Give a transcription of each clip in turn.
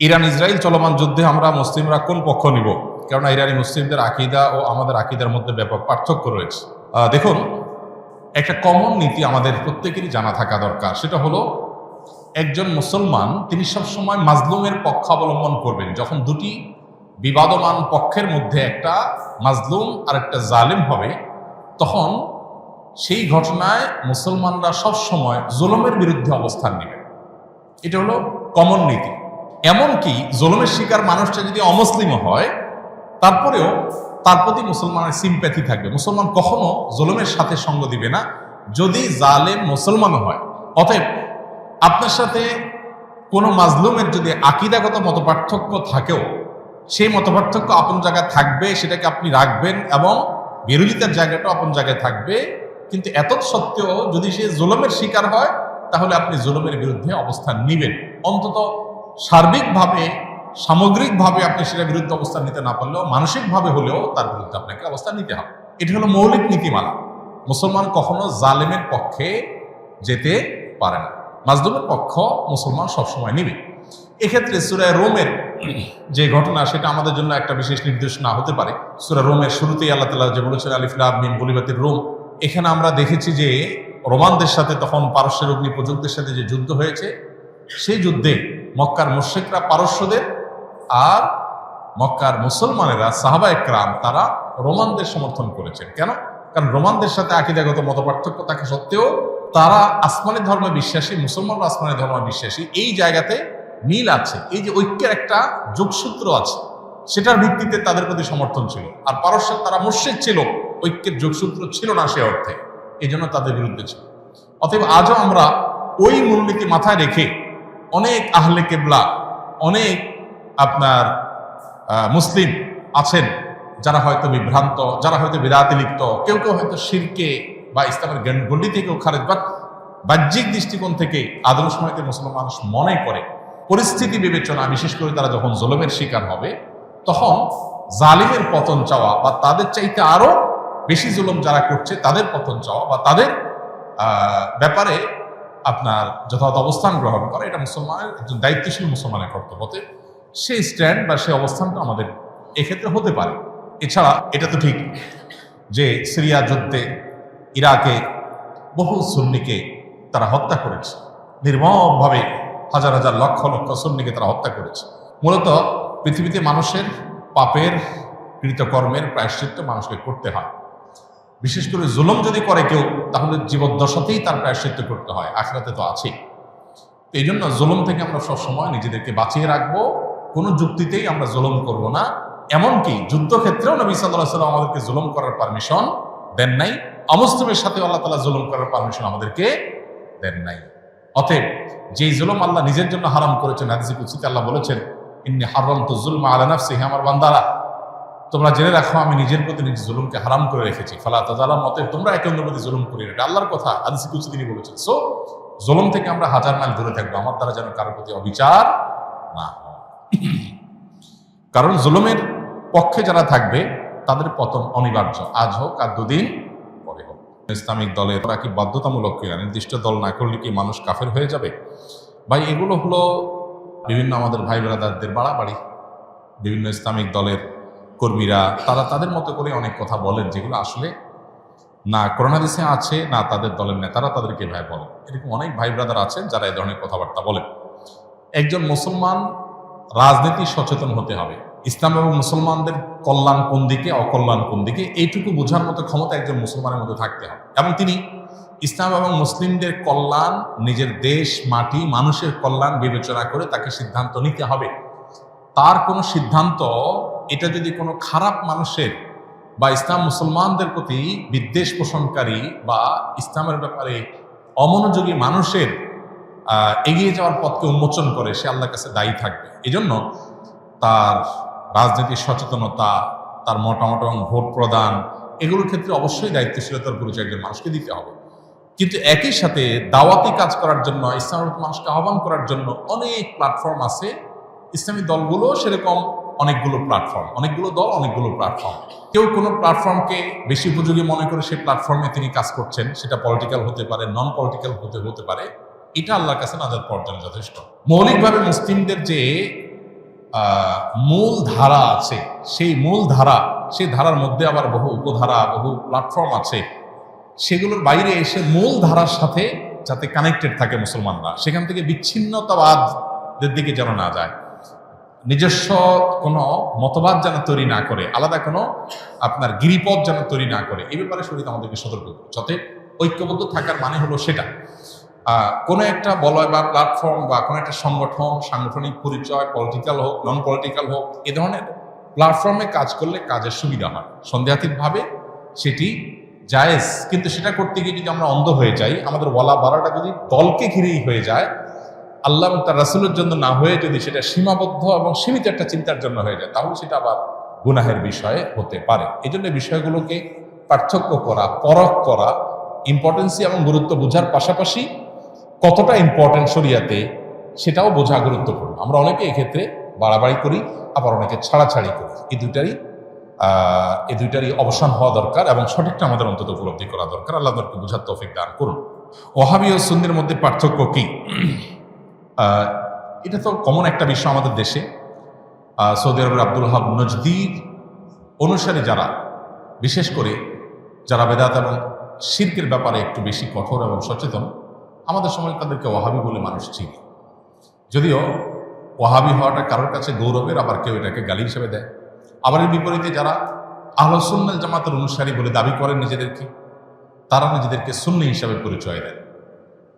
Iran Israel চলমান যুদ্ধে আমরা মুসলিমরা কোন পক্ষ নিব? কেননা ইরানি মুসলিমদের আকীদা ও আমাদের আকীদার মধ্যে ব্যাপক পার্থক্য রয়েছে। দেখুন, একটা কমন নীতি আমাদের প্রত্যেকেরই জানা থাকা দরকার। সেটা হলো, একজন মুসলমান তিনি সবসময় মাজলুমের পক্ষ অবলম্বন করবেন। যখন দুটি বিবাদমান পক্ষের মধ্যে একটা মাজলুম আর একটা জালিম হবে, তখন সেই ঘটনায় মুসলমানরা সবসময় জুলুমের বিরুদ্ধে অবস্থান নেবে। এটা হলো কমন নীতি। এমনকি জুলুমের শিকার মানুষটা যদি অমুসলিমও হয়, তারপরেও তার প্রতি মুসলমানের সিম্প্যাথি থাকবে। মুসলমান কখনো জুলুমের সাথে সঙ্গ দিবে না, যদি জালেম মুসলমানও হয়। অতএব আপনার সাথে কোনো মাজলুমের যদি আকীদাগত মতপার্থক্য থাকেও, সেই মতপার্থক্য আপন জায়গায় থাকবে, সেটাকে আপনি রাখবেন, এবং বিরোধিতার জায়গাটাও আপন জায়গায় থাকবে। কিন্তু এত সত্ত্বেও যদি সে জুলুমের শিকার হয়, তাহলে আপনি জুলুমের বিরুদ্ধে অবস্থান নিবেন। অন্তত সার্বিকভাবে, সামগ্রিকভাবে আপনি সেটার বিরুদ্ধে অবস্থান নিতে না পারলেও মানসিকভাবে হলেও তার বিরুদ্ধে আপনাকে অবস্থান নিতে হবে। এটি হলো মৌলিক নীতিমালা। মুসলমান কখনো জালেমের পক্ষে যেতে পারে না, মাজলুমের পক্ষ মুসলমান সবসময় নিবে। এক্ষেত্রে সূরা রোমের যে ঘটনা, সেটা আমাদের জন্য একটা বিশেষ নির্দেশনা হতে পারে। সূরা রোমের শুরুতেই আল্লাহ তাআলা যে বলেছেন, আলিফ লাম মিম গুলিবাতির রোম, এখানে আমরা দেখেছি যে রোমানদের সাথে, তখন পারস্যের অগ্নিপূজকদের সাথে যে যুদ্ধ হয়েছে, সেই যুদ্ধে মক্কার মুশরিকরা পারস্যদের আর মক্কার মুসলমানেরা সাহাবা একরাম তারা রোমানদের সমর্থন করেছেন। কেন? কারণ রোমানদের সাথে আকীদাগত মতপার্থক্য থাকা সত্ত্বেও তারা আসমানি ধর্মে বিশ্বাসী, মুসলমানরা আসমানি ধর্মে বিশ্বাসী। এই জায়গাতে মিল আছে, এই যে ঐক্যের একটা যোগসূত্র আছে, সেটার ভিত্তিতে তাদের প্রতি সমর্থন ছিল। আর পারস্যের তারা মুশরিক ছিল, ঐক্যের যোগসূত্র ছিল না সে অর্থে, এই জন্য তাদের বিরুদ্ধে ছিল। অতএব আজও আমরা ওই মূলনীতি মাথায় রেখে অনেক আহলে কেবলা, অনেক আপনার মুসলিম আছেন যারা হয়তো বিভ্রান্ত, যারা হয়তো বিদাতে লিপ্ত, কেউ কেউ হয়তো শিরকে বা ইসলামের গণ্ডি থেকেও খারেজ, বা বাহ্যিক দৃষ্টিকোণ থেকে আদম সময়তে মুসলমান মানুষ মনে করে পরিস্থিতি বিবেচনা, বিশেষ করে তারা যখন জুলুমের শিকার হবে, তখন জালিমের পতন চাওয়া বা তাদের চাইতে আরো বেশি জুলুম যারা করছে তাদের পতন চাওয়া বা তাদের ব্যাপারে আপনার যথাযথ অবস্থান গ্রহণ করা, এটা মুসলমানের, একজন দায়িত্বশীল মুসলমানের কর্তব্য। সেই স্ট্যান্ড বা সেই অবস্থানটা আমাদের এক্ষেত্রে হতে পারে। এছাড়া এটা তো ঠিক যে সিরিয়া যুদ্ধে ইরাকে বহু সুন্নিকে তারা হত্যা করেছে, নির্মমভাবে হাজার হাজার লক্ষ লক্ষ সুন্নিকে তারা হত্যা করেছে। মূলত পৃথিবীতে মানুষের পাপের কৃতকর্মের প্রায়শ্চিত্ত মানুষকে করতে হয়। বিশেষ করে জুলুম যদি করে কেউ, তাহলে জীবদ্দশাতেই তার প্রায়শ্চিত্ত করতে হয়, আখিরাতে তো আছেই। এই জন্য জুলুম থেকে আমরা সবসময় নিজেদেরকে বাঁচিয়ে রাখবো, কোনো যুক্তিতেই আমরা জুলুম করব না। এমনকি যুদ্ধক্ষেত্রেও নবী সাল্লাল্লাহু আলাইহি ওয়াসাল্লাম আমাদেরকে জুলুম করার পারমিশন দেন নাই। অমুসলিমের সাথে আল্লাহ তাআলা জুলুম করার পারমিশন আমাদেরকে দেন নাই। অতএব যেই জুলুম আল্লাহ নিজের জন্য হারাম করেছেন, হাদিসে কুদসিতে আল্লাহ বলেছেন, ইন্নী হারামতু যুলমা আলা নাফসি, হে আমার বান্দারা, তোমরা জেনে রাখো আমি নিজের প্রতি নিজে জুলুমকে হারাম করে রেখেছি। ফালা তাযালাম, অতএব তোমরা একে অন্যের প্রতি জুলুম করিও না। এটা আল্লাহর কথা, হাদিসে কুদসি তিনি বলেছেন। সো জুলুম থেকে আমরা হাজার মাইল দূরে থাকবো, আমার দ্বারা যেন কারোর প্রতি অবিচার না হয়। কারণ জুলুমের পক্ষে যারা থাকবে তাদের পতন অনিবার্য, আজ হোক আর দুদিন পরে হোক। ইসলামিক দলের ওরা কি বাধ্যতামূলক কিনা, নির্দিষ্ট দল না করলে কি মানুষ কাফের হয়ে যাবে? ভাই, এগুলো হলো বিভিন্ন আমাদের ভাই ব্রাদারদের বাড়াবাড়ি। বিভিন্ন ইসলামিক দলের কর্মীরা তারা তাদের মতো করে অনেক কথা বলেন, যেগুলো আসলে না কোরআন হাদিসে আছে, না তাদের দলের নেতারা তাদেরকে ভাই বলেন। এরকম অনেক ভাই ব্রাদার আছেন যারা এই ধরনের কথাবার্তা বলেন। একজন মুসলমান রাজনীতি সচেতন হতে হবে। ইসলাম এবং মুসলমানদের কল্যাণ কোন দিকে, অকল্যাণ কোন দিকে, এইটুকু বোঝার মতো ক্ষমতা একজন মুসলমানের মধ্যে থাকতে হবে। এবং তিনি ইসলাম এবং মুসলিমদের কল্যাণ, নিজের দেশ, মাটি, মানুষের কল্যাণ বিবেচনা করে তাকে সিদ্ধান্ত নিতে হবে। তার কোনো সিদ্ধান্ত, এটা যদি কোনো খারাপ মানুষের বা ইসলাম মুসলমানদের প্রতি বিদ্বেষ পোষণকারী বা ইসলামের ব্যাপারে অমনোযোগী মানুষের এগিয়ে যাওয়ার পথকে উন্মোচন করে, সে আল্লাহর কাছে দায়ী থাকবে। এই জন্য তার রাজনীতির সচেতনতা, তার মতামত এবং ভোট প্রদান, এগুলোর ক্ষেত্রে অবশ্যই দায়িত্বশীলতার পরিচয় একজন মানুষকে দিতে হবে। কিন্তু একই সাথে দাওয়াতি কাজ করার জন্য, ইসলামের মানুষকে আহ্বান করার জন্য অনেক প্ল্যাটফর্ম আছে। ইসলামী দলগুলো সেরকম অনেকগুলো প্ল্যাটফর্ম, অনেকগুলো দল, অনেকগুলো প্ল্যাটফর্ম। কেউ কোনো প্ল্যাটফর্মকে বেশি উপযোগী মনে করে সেই প্ল্যাটফর্মে তিনি কাজ করছেন, সেটা পলিটিক্যাল হতে পারে, নন পলিটিক্যাল হতে পারে। এটা আল্লাহর কাছে নাজাত পাওয়ার জন্য যথেষ্ট। মৌলিকভাবে মুসলিমদের যে মূল ধারা আছে, সেই মূল ধারা, সেই ধারার মধ্যে আবার বহু উপধারা, বহু প্ল্যাটফর্ম আছে, সেগুলোর বাইরে এসে মূল ধারার সাথে যাতে কানেক্টেড থাকে মুসলমানরা, সেখান থেকে বিচ্ছিন্নতাবাদের দিকে যেন না যায়, নিজস্ব কোনো মতবাদ যেন তৈরি না করে, আলাদা কোনো আপনার গিরিপথ যেন তৈরি না করে, এই ব্যাপারে শরীয়ত আমাদেরকে সতর্ক করে। যাতে ঐক্যবদ্ধ থাকার মানে হলো সেটা কোনো একটা বলয় বা প্ল্যাটফর্ম বা কোনো একটা সংগঠন, সাংগঠনিক পরিচয়, পলিটিক্যাল হোক, নন পলিটিক্যাল হোক, এ ধরনের প্ল্যাটফর্মে কাজ করলে কাজের সুবিধা হয়, সন্দেহাতীতভাবে সেটি জায়েজ। কিন্তু সেটা করতে গিয়ে যদি আমরা অন্ধ হয়ে যাই, আমাদের বলা বাড়াটা যদি দলকে ঘিরেই হয়ে যায়, আল্লাহ এবং তার রাসূলের জন্য না হয়ে যদি সেটা সীমাবদ্ধ এবং সীমিত একটা চিন্তার জন্য হয়ে যায়, তাহলে সেটা আবার গুনাহের বিষয়ে হতে পারে। এই জন্য বিষয়গুলোকে পার্থক্য করা, পরখ করা, ইম্পর্টেন্সি এবং গুরুত্ব বোঝার পাশাপাশি কতটা ইম্পর্টেন্ট শরিয়াতে সেটাও বোঝা গুরুত্বপূর্ণ। আমরা অনেকে এক্ষেত্রে বাড়াবাড়ি করি, আবার অনেকে ছাড়াছাড়ি করি। এই দুইটারই অবসান হওয়া দরকার এবং সঠিকটা আমাদের অন্তত উপলব্ধি করা দরকার। আল্লাহ আমাদেরকে বোঝার তৌফিক দান করুন। ওয়াহাবি ও সুন্নির মধ্যে পার্থক্য কি? এটা তো কমন একটা বিষয় আমাদের দেশে। সৌদি আরবের আব্দুল ওয়াহাব নজদির অনুসারী যারা, বিশেষ করে যারা বেদাত এবং শিরকের ব্যাপারে একটু বেশি কঠোর এবং সচেতন, আমাদের সময় তাদেরকে ওয়াহাবি বলে মানুষ চিনি। যদিও ওয়াহাবি হওয়াটা কারোর কাছে গৌরবের, আবার কেউ এটাকে গালি হিসেবে দেয়। আবার এর বিপরীতে যারা আহলে সুন্নাত জামাতের অনুসারী বলে দাবি করেন নিজেদেরকে, তারা নিজেদেরকে সুন্নি হিসাবে পরিচয় দেন।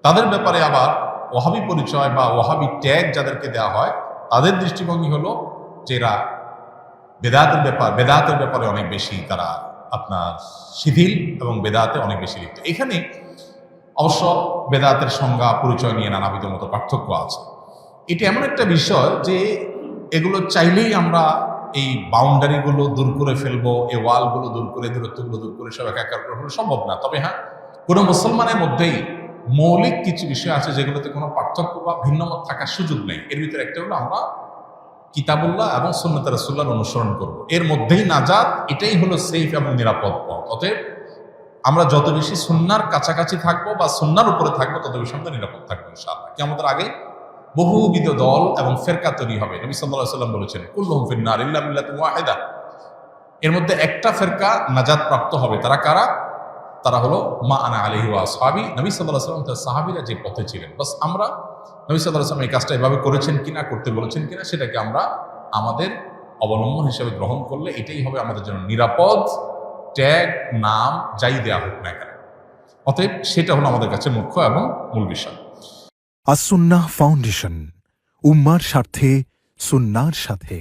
তাদের ব্যাপারে আবার ওয়াহাবি পরিচয় বা ওয়াহাবি ট্যাগ যাদেরকে দেওয়া হয়, তাদের দৃষ্টিভঙ্গি হলো যে এরা বেদাতের ব্যাপারে অনেক বেশি তারা আপনার শিথিল এবং বেদাতে অনেক বেশি লিপ্ত। এখানে অবশ্য বেদাতের সংজ্ঞা পরিচয় নিয়ে নানাবিধ মতো পার্থক্য আছে। এটা এমন একটা বিষয় যে এগুলো চাইলেই আমরা এই বাউন্ডারিগুলো দূর করে ফেলবো, এই ওয়ালগুলো দূর করে, দূরত্বগুলো দূর করে সব একাকার করে ফেলা সম্ভব না। তবে হ্যাঁ, কোনো মুসলমানের মধ্যেই মৌলিক কিছু বিষয় আছে যেগুলোতে কোনো পার্থক্য বা ভিন্নমত থাকার সুযোগ নেই। এর ভিতরে একটা হলো আমরা কিতাবুল্লাহ এবং সুন্নাত রাসূলুল্লাহর অনুসরণ করব, এর মধ্যেই নাজাত, এটাই হলো সেফ এবং নিরাপদ পথ। অতএব আমরা যত বেশি সুন্নাহর কাছাকাছি থাকবো বা সুন্নাহর উপরে থাকবো, তত বেশি আমরা নিরাপদ থাকবো ইনশাআল্লাহ। কিয়ামতের আগে বহুবিধ দল এবং ফেরকা তৈরি হবে। নবী সাল্লাল্লাহু আলাইহি ওয়াসাল্লাম বলেছেন, কুল্লুহুম ফিন্নার ইল্লা মিল্লাতুন ওয়াহিদা। এর মধ্যে একটা ফেরকা নাজাত প্রাপ্ত হবে। তারা কারা? তারা হলো মা আনা আলাইহি ওয়া আসহাবি। নবী সাল্লাল্লাহু আলাইহি ওয়াসাল্লাম তার সাহাবীরা যে পথে ছিলেন, বাস আমরা নবী সাল্লাল্লাহু আলাইহি ওয়াসাল্লাম এই কাজটা এভাবে করেছেন কিনা, করতে বলেছেন কিনা, সেটাকে আমরা আমাদের অবলম্বন হিসেবে গ্রহণ করলে এটাই হবে আমাদের জন্য নিরাপদ। ট্যাগ, নাম যাই দেয়া হোক না কেন, অতএব সেটা হলো আমাদের কাছে মুখ্য এবং মূল বিষয়। আস-সুন্নাহ ফাউন্ডেশন, উম্মার স্বার্থে, সুন্নাহর সাথে।